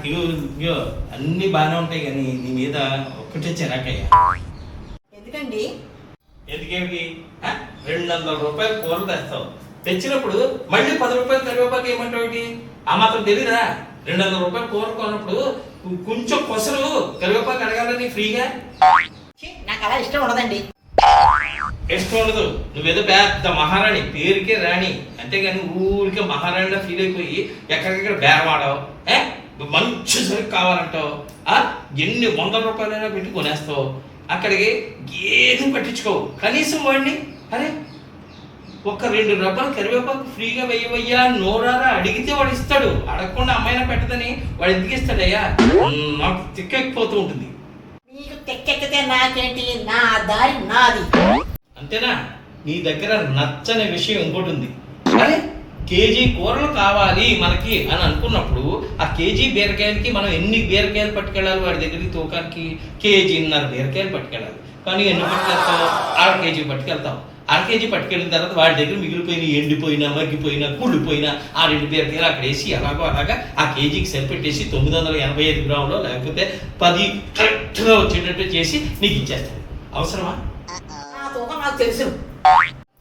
ఇగో అన్ని బాగానే ఉంటాయి కానీ నీ మీద ఒక్కటే చిరాకయ్యా. ఎందుకండి? ఎందుకేమిటి? 200 రూపాయలు కూరలు తెస్తావు, తెచ్చినప్పుడు మళ్ళీ 10 రూపాయలు కరివేపాకు ఏమంటావు? ఆ మాత్రం తెలీదా? 200 రూపాయలు కూర కొన్నప్పుడు కొంచెం కొసరు కరివేపాకు అడగాలని ఫ్రీగా. నాకు అలా ఇష్టం ఉండదండి. ఇష్టం ఉండదు? నువ్వేదో పెద్ద మహారాణి, పేరుకే రాణి, అంతేగాని ఊరికే మహారాణిలా ఫీల్ అయిపోయి ఎక్కడికెక్కడ బేరమాడావు. మంచి సరుకు కావాలంటావు, ఎన్ని 100 రూపాయలైనా పెట్టి కొనేస్తావు, అక్కడికి ఏది పట్టించుకోవు. కనీసం వాడిని అరే ఒక 2 రూపాయలు కరివేపాకు ఫ్రీగా వెయ్యవయ్యా నోరారా అడిగితే వాడు ఇస్తాడు. అడగకుండా అమ్మాయినా పెట్టదని వాడు ఎందుకు ఇస్తాడయ్యా? నాకు తిక్కెక్కిపోతూ ఉంటుంది. నీకు తెక్కెక్కితే నాకేంటి? నా దారి నాది. అంతేనా? నీ దగ్గర నచ్చని విషయం ఇంకోటి ఉంది. అరే కేజీ కూరలు కావాలి మనకి అని అనుకున్నప్పుడు ఆ కేజీ బీరకాయలకి మనం ఎన్ని బీరకాయలు పట్టుకెళ్ళాలి వాడి దగ్గరికి తూకానికి? 1.5 కేజీన్నర బీరకాయలు పట్టుకెళ్ళాలి. కానీ ఎన్ని పట్టుకెళ్తావు? 1/2 కేజీ పట్టుకెళ్తావు. 1/2 కేజీ పట్టుకెళ్ళిన తర్వాత వాడి దగ్గర మిగిలిపోయిన ఎండిపోయినా మగ్గిపోయినా కుళ్ళిపోయినా ఆ 2 బీరకాయలు అక్కడ వేసి అలాగా ఆ కేజీకి సరిపెట్టేసి 985 గ్రాములు లేకపోతే 10 కరెక్ట్గా వచ్చేటట్టు చేసి నీకు ఇచ్చేస్తాడు. అవసరమా? నాకు తెలుసు.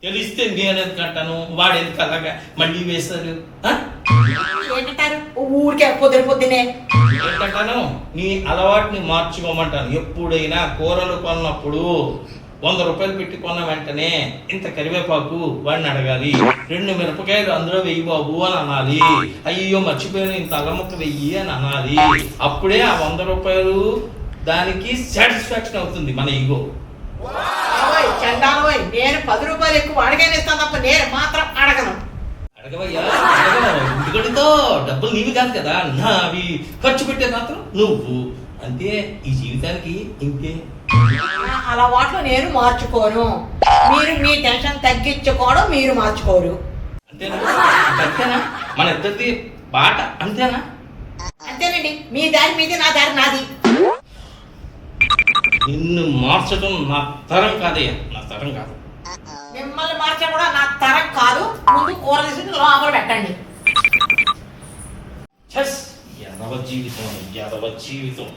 తెలిస్తే నేనేది కంటాను, వాడు ఎందుకు అలాగా మళ్ళీ వేస్తారు? ఏంటంటారు? ఊరికే పొద్దునే ఏంటంటాను? నీ అలవాటుని మార్చుకోమంటాను. ఎప్పుడైనా కూరలు కొన్నప్పుడు 100 రూపాయలు పెట్టి కొన్న వెంటనే ఇంత కరివేపాకు వాడిని అడగాలి. 2 మిరపకాయలు అందులో వెయ్యి బాబు అని అనాలి. అయ్యో మర్చిపోయాను ఇంత అల్లం ముక్క వెయ్యి అని అనాలి. అప్పుడే ఆ 100 రూపాయలు దానికి సాటిస్ఫాక్షన్ అవుతుంది మన ఈగో. చండాలోయ్, నేను 10 రూపాయలు ఎక్కువ అడగానే ఇస్తాను తప్ప నేను మాత్రం అడగను. అడగవయ్యా, ఎందుకంటే డబ్బులు నీవి కాదు కదా, నావి. ఖర్చు పెట్టే మాత్రం నువ్వు. అంతే ఈ జీవితానికి ఇంతే. అలవాట్లు నేను మార్చుకోను. మీరు మీ టెన్షన్ తగ్గించుకోవడం మీరు మార్చుకోరు. అంతేనా? అంతేనా? మన ఇద్దరిది బాట అంతేనా? అంతేనండి. మీ దారి మీది, నా దారి నాది. నిన్ను మార్చడం నా తరం కాదయ్యా, నా తరం కాదు. మిమ్మల్ని మార్చడం కూడా నా తరం కాదు. ముందు కూర తీసుకుని లోపల పెట్టండి. యాదవ జీవితం.